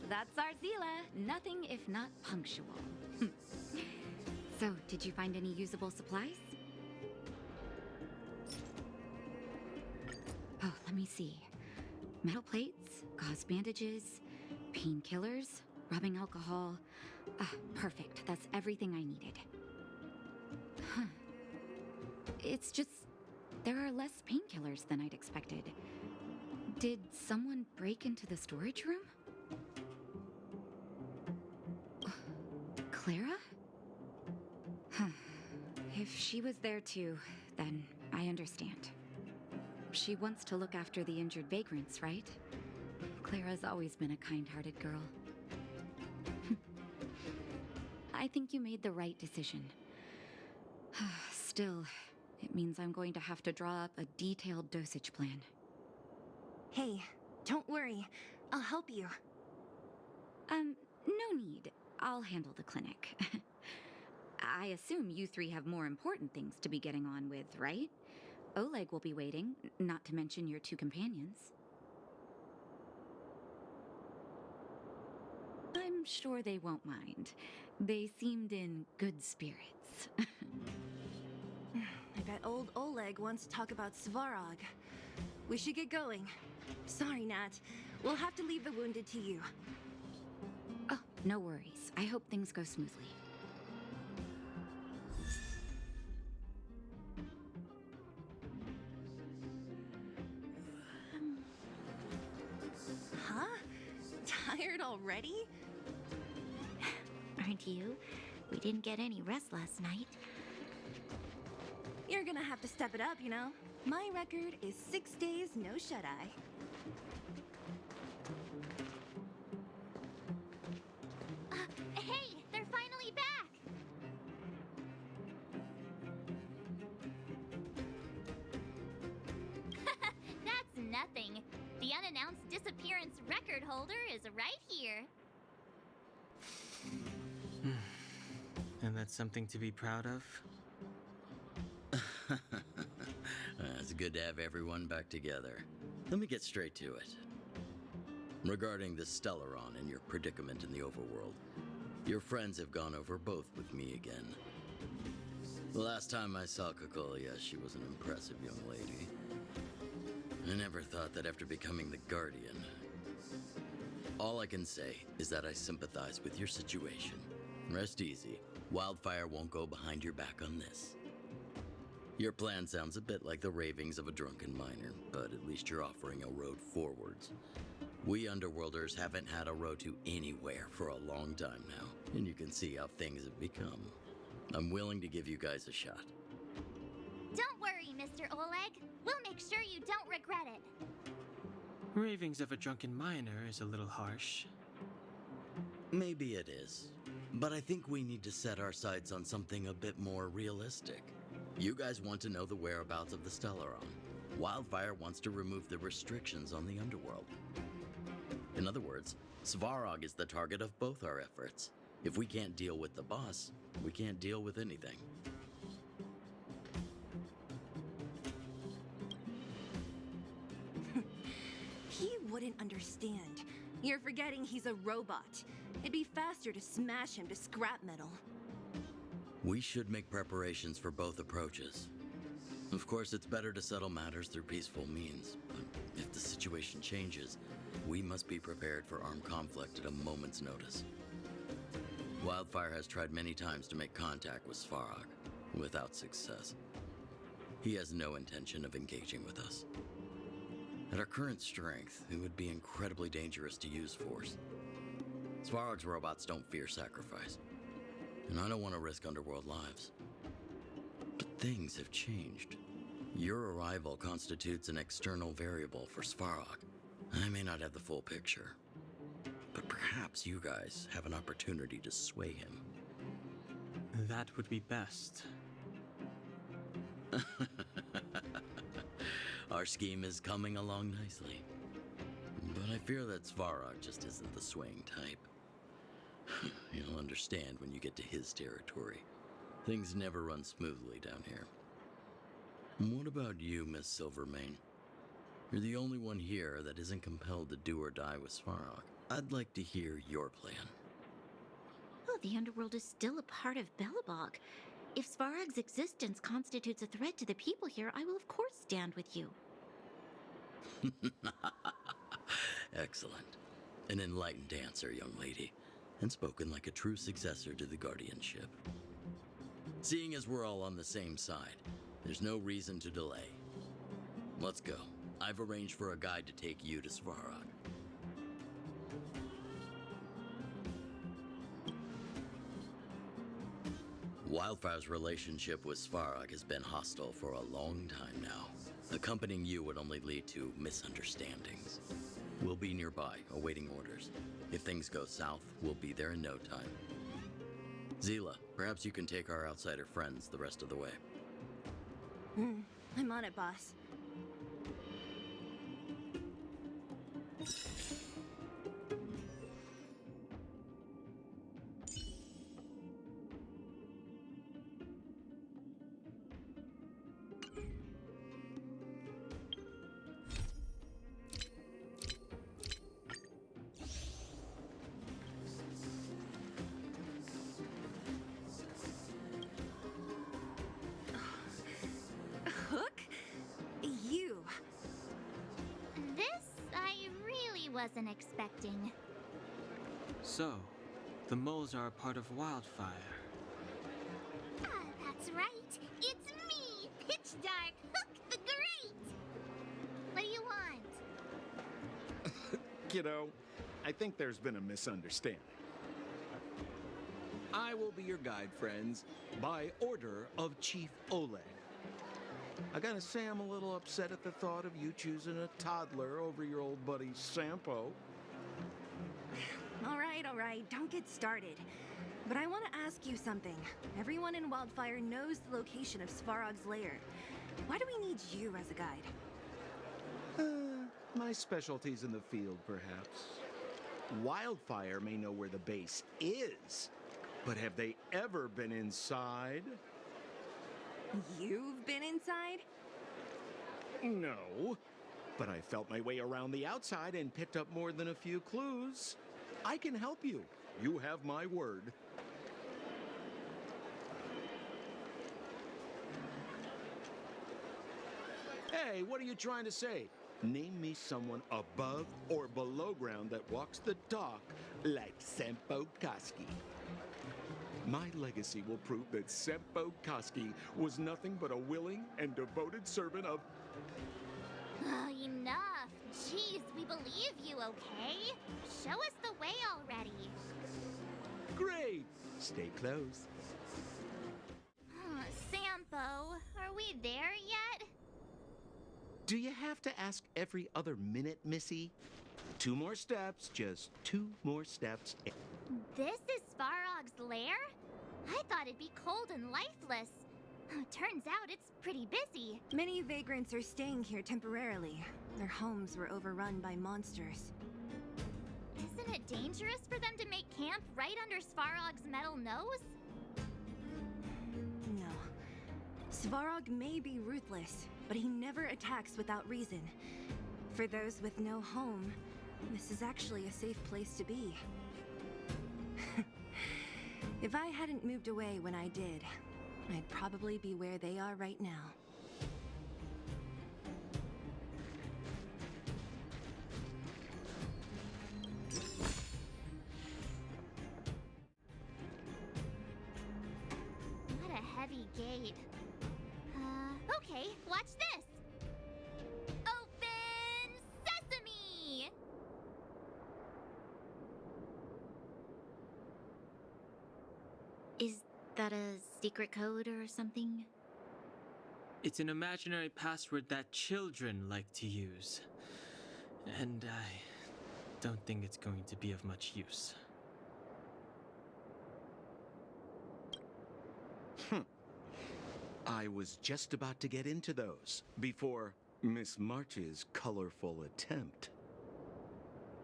That's Arzila. Nothing if not punctual. So, did you find any usable supplies? Oh, let me see. Metal plates, gauze bandages, painkillers, rubbing alcohol. Perfect. That's everything I needed. Huh. It's just, there are less painkillers than I'd expected. Did someone break into the storage room? Clara? Huh. If she was there too, then I understand. She wants to look after the injured vagrants, right? Clara's always been a kind-hearted girl. I think you made the right decision. Still, it means I'm going to have to draw up a detailed dosage plan. Hey, don't worry. I'll help you. No need. I'll handle the clinic. I assume you three have more important things to be getting on with, right? Oleg will be waiting, not to mention your two companions. I'm sure they won't mind. They seemed in good spirits. I bet old Oleg wants to talk about Svarog. We should get going. Sorry, Nat. We'll have to leave the wounded to you. Oh, no worries. I hope things go smoothly. Huh? Tired already? Aren't you? We didn't get any rest last night. You're gonna have to step it up, you know? My record is 6 days, no shut-eye. Hey, they're finally back! That's nothing. The unannounced disappearance record holder is right here. And that's something to be proud of? It's good to have everyone back together. Let me get straight to it. Regarding the Stellaron and your predicament in the overworld, your friends have gone over both with me again. The last time I saw Kokolia, she was an impressive young lady. I never thought that after becoming the Guardian. All I can say is that I sympathize with your situation. Rest easy. Wildfire won't go behind your back on this. Your plan sounds a bit like the ravings of a drunken miner, but at least you're offering a road forwards. We Underworlders haven't had a road to anywhere for a long time now, and you can see how things have become. I'm willing to give you guys a shot. Don't worry, Mr. Oleg. We'll make sure you don't regret it. Ravings of a drunken miner is a little harsh. Maybe it is, but I think we need to set our sights on something a bit more realistic. You guys want to know the whereabouts of the Stellaron. Wildfire wants to remove the restrictions on the Underworld. In other words, Svarog is the target of both our efforts. If we can't deal with the boss, we can't deal with anything. He wouldn't understand. You're forgetting he's a robot. It'd be faster to smash him to scrap metal. We should make preparations for both approaches. Of course, it's better to settle matters through peaceful means, but if the situation changes, we must be prepared for armed conflict at a moment's notice. Wildfire has tried many times to make contact with Svarog, without success. He has no intention of engaging with us. At our current strength, it would be incredibly dangerous to use force. Svarog's robots don't fear sacrifice, and I don't want to risk Underworld lives. But things have changed. Your arrival constitutes an external variable for Svarog. I may not have the full picture, but perhaps you guys have an opportunity to sway him. That would be best. Our scheme is coming along nicely. But I fear that Svarog just isn't the swaying type. You'll understand when you get to his territory. Things never run smoothly down here. And what about you, Miss Silvermane? You're the only one here that isn't compelled to do or die with Svarog. I'd like to hear your plan. Oh, the underworld is still a part of Belobog. If Svarog's existence constitutes a threat to the people here, I will of course stand with you. Excellent. An enlightened answer, young lady, and spoken like a true successor to the guardianship. Seeing as we're all on the same side, there's no reason to delay. Let's go. I've arranged for a guide to take you to Svarog. Wildfire's relationship with Svarog has been hostile for a long time now. Accompanying you would only lead to misunderstandings. We'll be nearby, awaiting orders. If things go south, we'll be there in no time. Zila, perhaps you can take our outsider friends the rest of the way. I'm on it, boss. Hook? You. This I really wasn't expecting. So, the moles are a part of Wildfire. Ah, that's right. It's me, Pitch Dark Hook the Great. What do you want? Kiddo, I think there's been a misunderstanding. I will be your guide, friends, by order of Chief Oleg. I gotta say I'm a little upset at the thought of you choosing a toddler over your old buddy Sampo. All right, don't get started. But I want to ask you something. Everyone in Wildfire knows the location of Svarog's lair. Why do we need you as a guide? My specialty's in the field, perhaps. Wildfire may know where the base is, but have they ever been inside? You've been inside? No, but I felt my way around the outside and picked up more than a few clues. I can help you. You have my word. Hey, what are you trying to say? Name me someone above or below ground that walks the dock like Sempo Koski. My legacy will prove that Sempo Koski was nothing but a willing and devoted servant of... Oh, enough. Jeez, we believe you, okay? Show us the way already. Great! Stay close. Sampo, are we there yet? Do you have to ask every other minute, Missy? 2 more steps, just 2 more steps. This is Svarog's lair? I thought it'd be cold and lifeless. Turns out it's pretty busy. Many vagrants are staying here temporarily. Their homes were overrun by monsters. Isn't it dangerous for them to make camp right under Svarog's metal nose? No. Svarog may be ruthless, but he never attacks without reason. For those with no home, this is actually a safe place to be. If I hadn't moved away when I did, I'd probably be where they are right now. What a heavy gate. Okay, watch this. Open sesame! Is that a secret code or something? It's an imaginary password that children like to use. And I don't think it's going to be of much use. I was just about to get into those before Miss March's colorful attempt.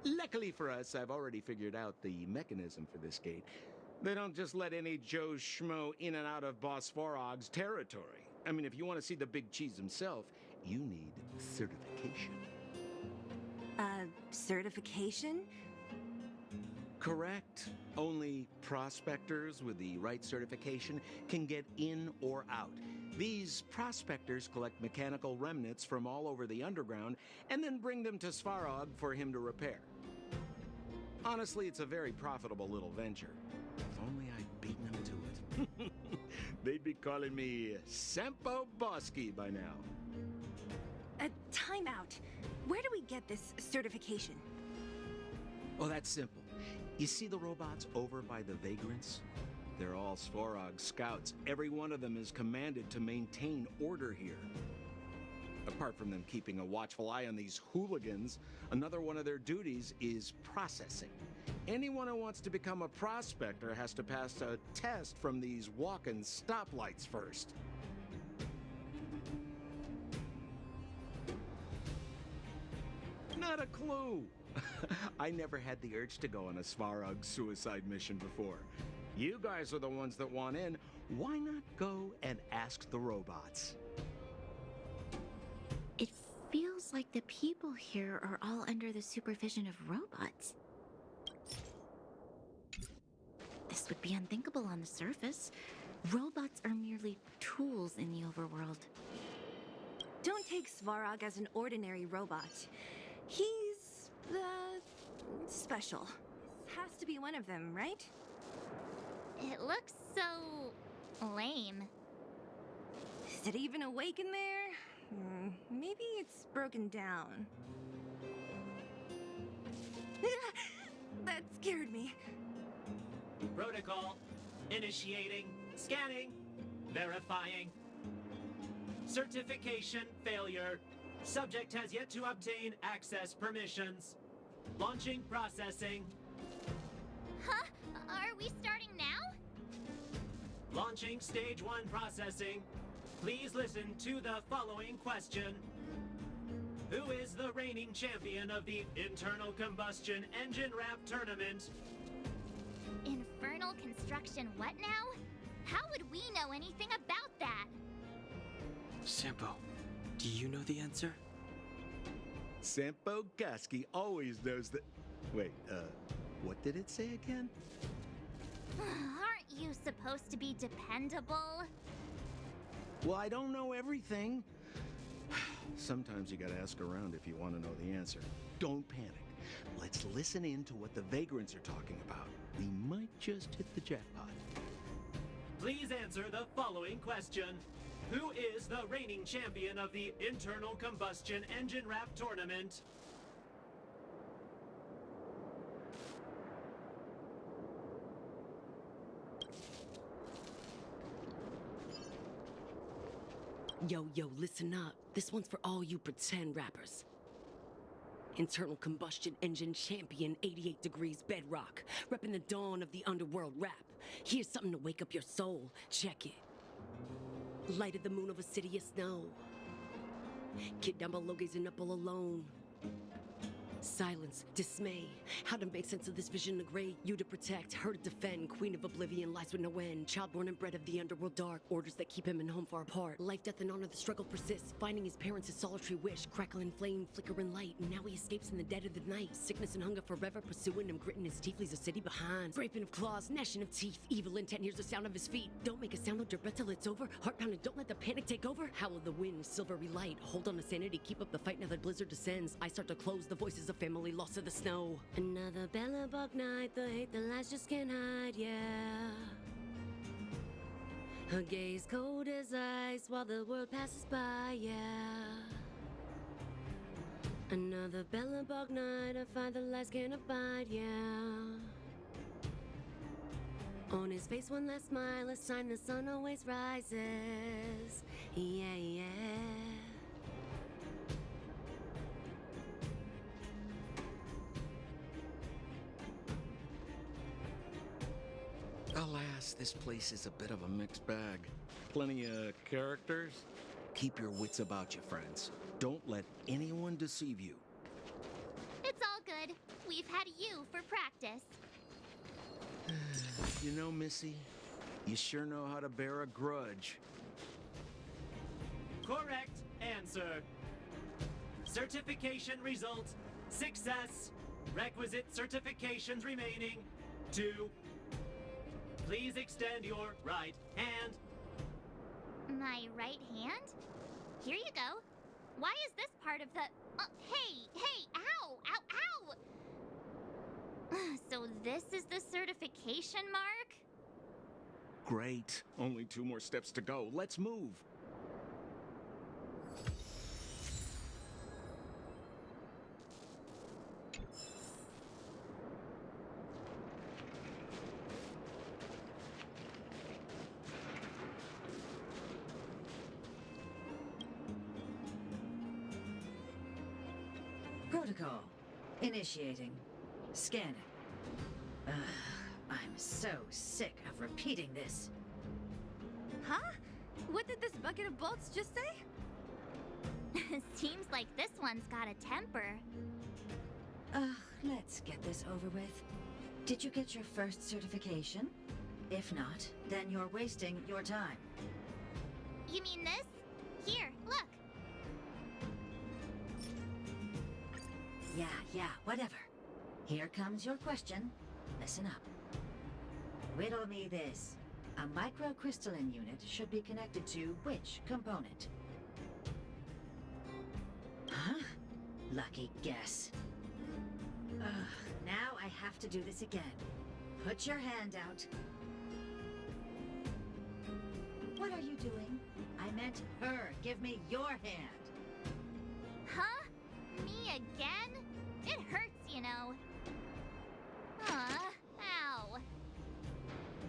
Luckily for us, I've already figured out the mechanism for this gate. They don't just let any Joe Schmo in and out of Boss Svarog's territory. I mean, if you want to see the big cheese himself, you need certification. Certification? Correct. Only prospectors with the right certification can get in or out. These prospectors collect mechanical remnants from all over the underground and then bring them to Svarog for him to repair. Honestly, it's a very profitable little venture. If only I'd beaten them to it. They'd be calling me Sempo Bosky by now. Time out. Where do we get this certification? Oh, that's simple. You see the robots over by the vagrants? They're all Svarog scouts. Every one of them is commanded to maintain order here. Apart from them keeping a watchful eye on these hooligans, another one of their duties is processing. Anyone who wants to become a prospector has to pass a test from these walk-in stoplights first. Not a clue. I never had the urge to go on a Svarog suicide mission before. You guys are the ones that want in. Why not go and ask the robots? It feels like the people here are all under the supervision of robots. This would be unthinkable on the surface. Robots are merely tools in the overworld. Don't take Svarog as an ordinary robot. He's, special. This has to be one of them, right? It looks so lame. Is it even awake in there? Maybe it's broken down. That scared me. Protocol. Initiating. Scanning. Verifying. Certification failure. Subject has yet to obtain access permissions. Launching processing. Huh? Are we starting now? Launching stage 1 processing. Please listen to the following question. Who is the reigning champion of the internal combustion engine wrap tournament? Infernal construction what now? How would we know anything about that? Sampo, do you know the answer? Sempo Bosky always knows that. Wait, what did it say again? Aren't you supposed to be dependable? Well, I don't know everything. Sometimes you gotta ask around if you want to know the answer. Don't panic. Let's listen in to what the vagrants are talking about. We might just hit the jackpot. Please answer the following question. Who is the reigning champion of the internal combustion engine wrap tournament? Yo, listen up. This one's for all you pretend rappers. Internal combustion engine champion, 88 degrees bedrock. Repping the dawn of the underworld rap. Here's something to wake up your soul. Check it. Light of the moon of a city of snow. Kid down below gazing up all alone. Silence, dismay. How to make sense of this vision of gray? You to protect, her to defend. Queen of oblivion lies with no end. Child born and bred of the underworld dark. Orders that keep him and home far apart. Life, death, and honor, the struggle persists. Finding his parents, his solitary wish. Crackling flame, flickering light. And now he escapes in the dead of the night. Sickness and hunger forever pursuing him. Gritting his teeth, leaves a city behind. Scraping of claws, gnashing of teeth. Evil intent, hears the sound of his feet. Don't make a sound, hold your breath till it's over. Heart pounding, don't let the panic take over. Howl the wind, silvery light. Hold on to sanity, keep up the fight now that blizzard descends. I start to close, the voices of family lost to the snow. Another bellabug night, the hate, the lies just can't hide, yeah. Her gaze cold as ice while the world passes by, yeah. Another bellabug night, I find the lies can't abide, yeah. On his face one last smile, a sign the sun always rises, yeah. Alas, this place is a bit of a mixed bag. Plenty of characters. Keep your wits about you, friends. Don't let anyone deceive you. It's all good. We've had you for practice. You know, Missy, you sure know how to bear a grudge. Correct answer. Certification result. Success. Requisite certifications remaining. 2. Please extend your right hand. My right hand? Here you go. Why is this part of the... hey! Ow! Ow! Ow! So this is the certification mark? Great. Only 2 more steps to go. Let's move. Protocol. Initiating. Scanning. I'm so sick of repeating this. Huh? What did this bucket of bolts just say? Seems like this one's got a temper. Let's get this over with. Did you get your first certification? If not, then you're wasting your time. You mean this? Here, look. Yeah, whatever. Here comes your question. Listen up. Riddle me this. A microcrystalline unit should be connected to which component? Huh? Lucky guess. Now I have to do this again. Put your hand out. What are you doing? I meant her. Give me your hand. Huh? Me again? It hurts, you know. Ow.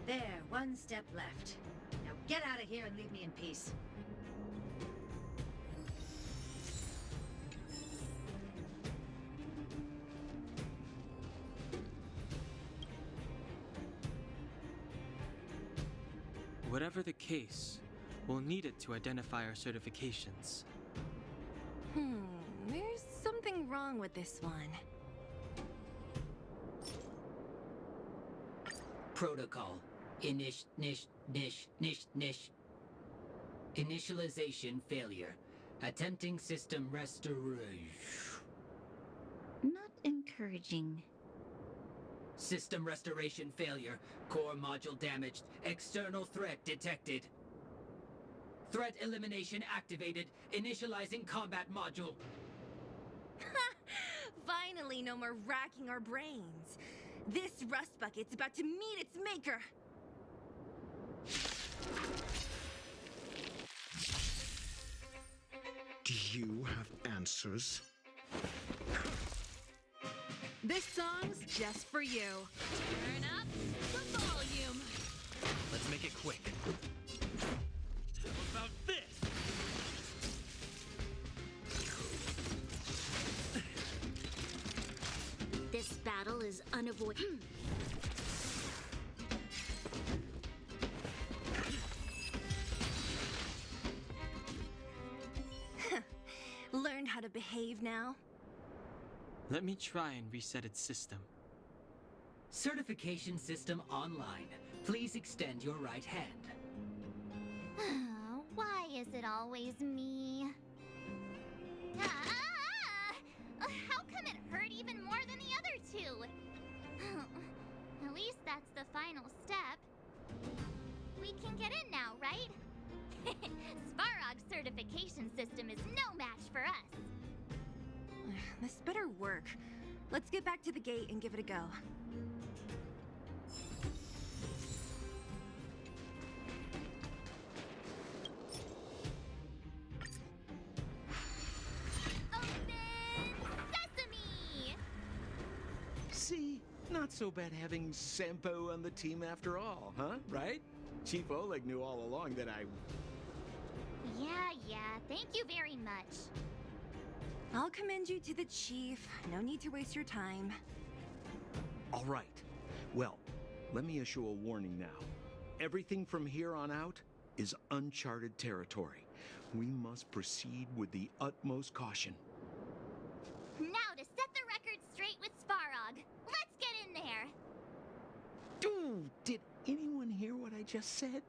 There, 1 step left. Now get out of here and leave me in peace. Whatever the case, we'll need it to identify our certifications. There's something wrong with this one. Protocol. Initialization failure. Attempting system restoration. Not encouraging. System restoration failure. Core module damaged. External threat detected. Threat elimination activated. Initializing combat module. Finally, no more racking our brains. This rust bucket's about to meet its maker. Do you have answers? This song's just for you. Turn up the volume. Let's make it quick. How about this? This battle is unavoidable. Learned how to behave now? Let me try and reset its system. Certification system online. Please extend your right hand. Why is it always me? How come it hurt even more than the other 2? At least that's the final step. We can get in now, right? Svarog's certification system is no match for us. This better work. Let's get back to the gate and give it a go. See? Not so bad having Sampo on the team after all, huh? Right? Chief Oleg knew all along that I... Yeah, thank you very much. I'll commend you to the chief. No need to waste your time. All right. Well, let me issue a warning now. Everything from here on out is uncharted territory. We must proceed with the utmost caution. Now to set the record straight with Svarog. Let's get in there. Dude, did anyone hear what I just said?